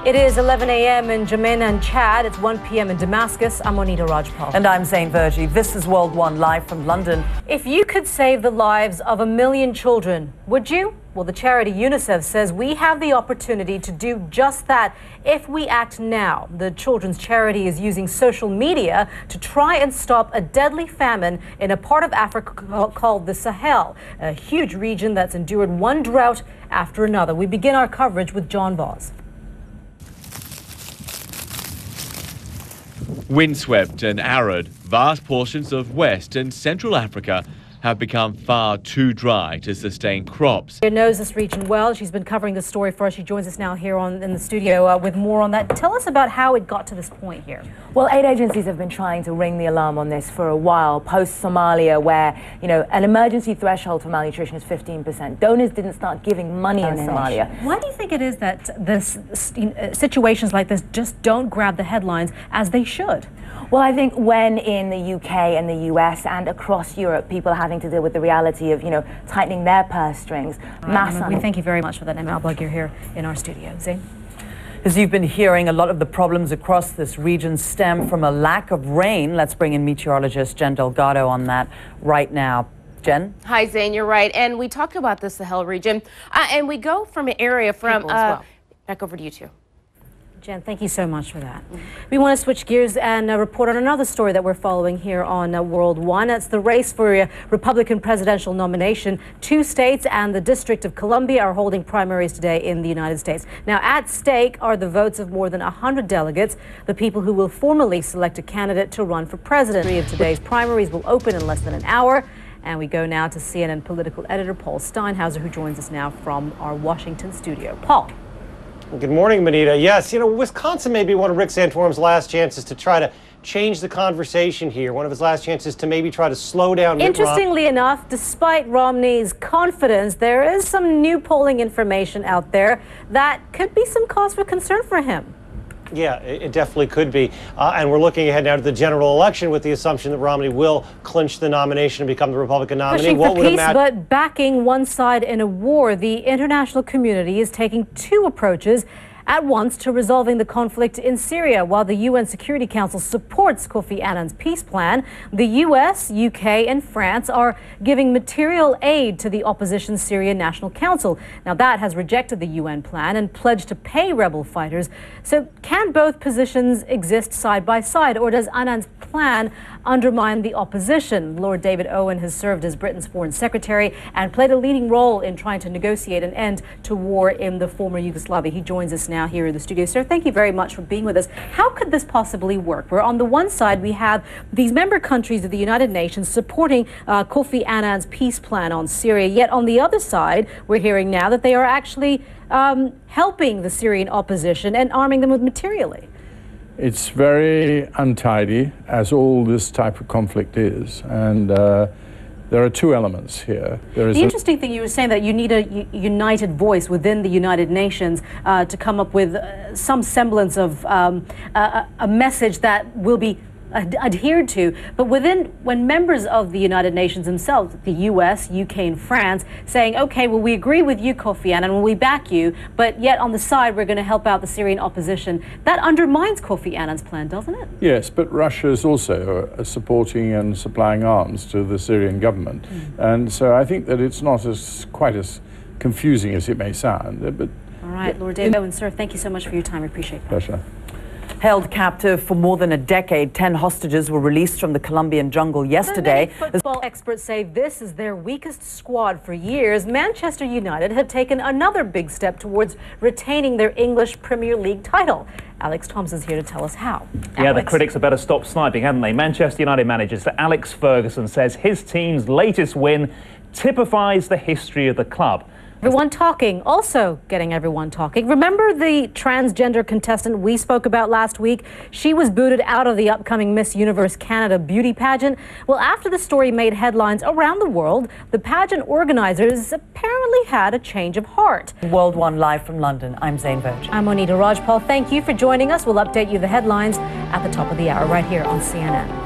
It is 11 a.m. in J'Maine and Chad. It's 1 p.m. in Damascus. I'm Monita Rajpal. And I'm Zain Verjee. This is World One live from London. If you could save the lives of 1 million children, would you? Well, the charity UNICEF says we have the opportunity to do just that if we act now. The children's charity is using social media to try and stop a deadly famine in a part of Africa called the Sahel, a huge region that's endured one drought after another. We begin our coverage with John Voss. Windswept and arid, vast portions of West and Central Africa have become far too dry to sustain crops. She knows this region well. She's been covering the story for us. She joins us now here in the studio with more on that. Tell us about how it got to this point here. Well, aid agencies have been trying to ring the alarm on this for a while, post-Somalia, where, you know, an emergency threshold for malnutrition is 15%. Donors didn't start giving money in Somalia. Why do you think it is that situations like this just don't grab the headlines as they should? Well, I think when in the UK and the US and across Europe, people are having to deal with the reality of, you know, tightening their purse strings. We thank you very much for that, Emma Alblug. You're here in our studio. Zain? As you've been hearing, a lot of the problems across this region stem from a lack of rain. Let's bring in meteorologist Jen Delgado on that right now. Jen? Hi, Zain, you're right. And we talk about the Sahel region, and we go from an area from... Back over to you two. Jen, thank you so much for that. We want to switch gears and report on another story that we're following here on World One. It's the race for a Republican presidential nomination. 2 states and the District of Columbia are holding primaries today in the United States. Now, at stake are the votes of more than 100 delegates, the people who will formally select a candidate to run for president. 3 of today's primaries will open in less than an hour. And we go now to CNN political editor Paul Steinhauser, who joins us now from our Washington studio. Paul. Good morning, Monita. Yes, you know, Wisconsin may be one of Rick Santorum's last chances to try to change the conversation here. One of his last chances to maybe try to slow down Mitt Romney. Interestingly enough, despite Romney's confidence, there is some new polling information out there that could be some cause for concern for him. Yeah, it definitely could be. And we're looking ahead now to the general election with the assumption that Romney will clinch the nomination and become the Republican nominee. Pushing for peace, but backing one side in a war. The international community is taking 2 approaches at once to resolving the conflict in Syria. While the UN Security Council supports Kofi Annan's peace plan, the US, UK and France are giving material aid to the opposition Syrian National Council. Now that has rejected the UN plan and pledged to pay rebel fighters. So can both positions exist side by side, or does Annan's plan undermine the opposition? Lord David Owen has served as Britain's foreign secretary and played a leading role in trying to negotiate an end to war in the former Yugoslavia. He joins us now here in the studio. Sir, thank you very much for being with us. How could this possibly work? Where on the one side we have these member countries of the United Nations supporting Kofi Annan's peace plan on Syria, yet on the other side we're hearing now that they are actually helping the Syrian opposition and arming them with materially. It's very untidy, as all this type of conflict is, and there are 2 elements here. There is the interesting thing, you were saying that you need a united voice within the United Nations to come up with some semblance of a message that will be adhered to, but when members of the United Nations themselves, the US, UK and France, saying, okay, well, we agree with you, Kofi Annan, and we back you, but yet on the side we're going to help out the Syrian opposition, that undermines Kofi Annan's plan, doesn't it? Yes, but Russia is also supporting and supplying arms to the Syrian government, and so I think that it's not quite as confusing as it may sound. But all right, Lord David Owen, sir, thank you so much for your time. I appreciate that. Pleasure. Held captive for more than a decade, 10 hostages were released from the Colombian jungle yesterday. Football experts say this is their weakest squad for years. Manchester United have taken another big step towards retaining their English Premier League title. Alex Thompson's here to tell us how. Yeah, Alex. The critics have better stop sniping, haven't they? Manchester United manager Sir Alex Ferguson says his team's latest win typifies the history of the club. Everyone talking, also getting everyone talking. Remember the transgender contestant we spoke about last week? She was booted out of the upcoming Miss Universe Canada beauty pageant. Well, after the story made headlines around the world, the pageant organizers apparently had a change of heart. World One live from London. I'm Zain Verjee. I'm Monita Rajpal. Thank you for joining us. We'll update you the headlines at the top of the hour right here on CNN.